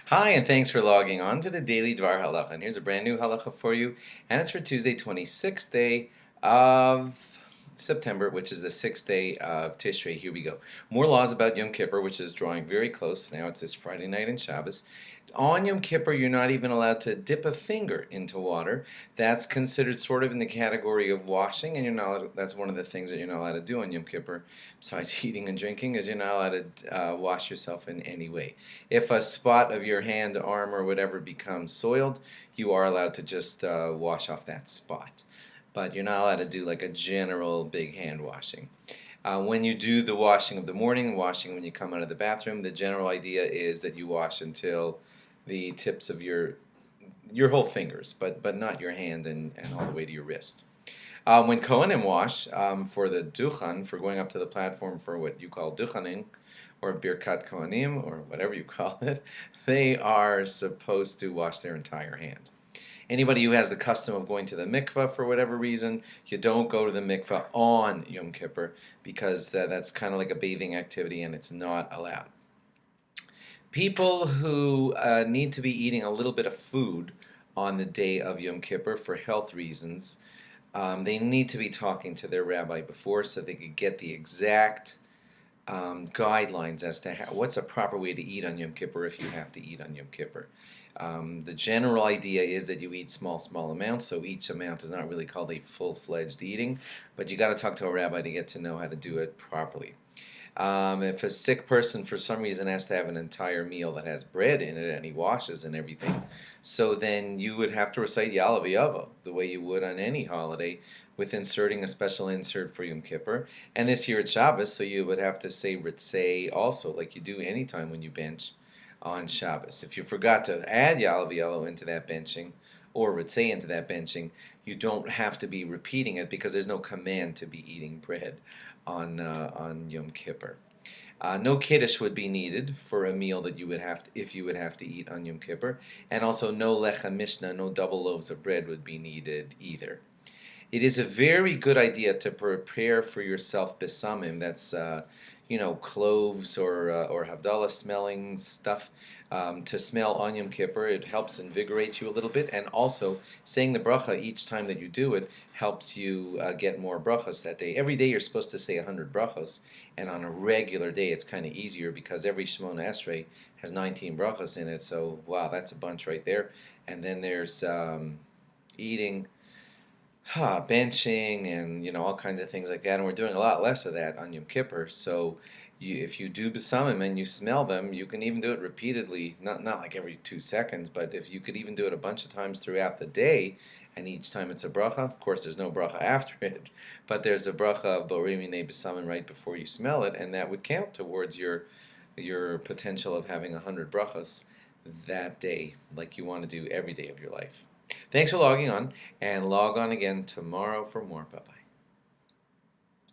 Hi, and thanks for logging on to the Daily DVAR Halacha. And here's a brand new halacha for you, and it's for Tuesday, 26th day of September, which is the 6th day of Tishrei. Here we go. More laws about Yom Kippur, which is drawing very close. Now it's this Friday night and Shabbos. On Yom Kippur, you're not even allowed to dip a finger into water. That's considered sort of in the category of washing, and you're not. That's one of the things that you're not allowed to do on Yom Kippur, besides eating and drinking, is you're not allowed to wash yourself in any way. If a spot of your hand, arm, or whatever becomes soiled, you are allowed to just wash off that spot. But you're not allowed to do like a general big hand washing. When you do the washing of the morning, washing when you come out of the bathroom, the general idea is that you wash until the tips of your whole fingers, but not your hand and all the way to your wrist. When Kohanim wash for the duchan, for going up to the platform for what you call duchaning, or birkat kohanim, or whatever you call it, they are supposed to wash their entire hand. Anybody who has the custom of going to the mikveh for whatever reason, you don't go to the mikveh on Yom Kippur because that's kind of like a bathing activity and it's not allowed. People who need to be eating a little bit of food on the day of Yom Kippur for health reasons, they need to be talking to their rabbi before so they could get the exact guidelines as to what's a proper way to eat on Yom Kippur if you have to eat on Yom Kippur. The general idea is that you eat small amounts, so each amount is not really called a full-fledged eating, but you got to talk to a rabbi to get to know how to do it properly. If a sick person for some reason has to have an entire meal that has bread in it and he washes and everything, so then you would have to recite Ya'aleh V'yavo the way you would on any holiday with inserting a special insert for Yom Kippur. And this year it's Shabbos, so you would have to say Ritzei also, like you do anytime when you bench on Shabbos. If you forgot to add Ya'aleh V'yavo into that benching, or Ritzei into that benching, you don't have to be repeating it because there's no command to be eating bread on Yom Kippur. No kiddush would be needed for a meal that you would have to, if you would have to eat on Yom Kippur, and also no lechem mishnah, no double loaves of bread would be needed either. It is a very good idea to prepare for yourself besamim. That's cloves or havdalah smelling stuff to smell on Yom Kippur. It helps invigorate you a little bit, and also saying the bracha each time that you do it helps you get more brachos that day. Every day you're supposed to say 100 brachos, and on a regular day it's kind of easier because every Shemona Esrei has 19 brachos in it. So wow, that's a bunch right there. And then there's eating, benching, and all kinds of things like that. And we're doing a lot less of that on Yom Kippur. So if you do besamim and you smell them, you can even do it repeatedly, not like every 2 seconds, but if you could even do it a bunch of times throughout the day, and each time it's a bracha. Of course, there's no bracha after it, but there's a bracha of borei minei besamim right before you smell it, and that would count towards your potential of having 100 brachas that day, like you want to do every day of your life. Thanks for logging on, and log on again tomorrow for more. Bye-bye.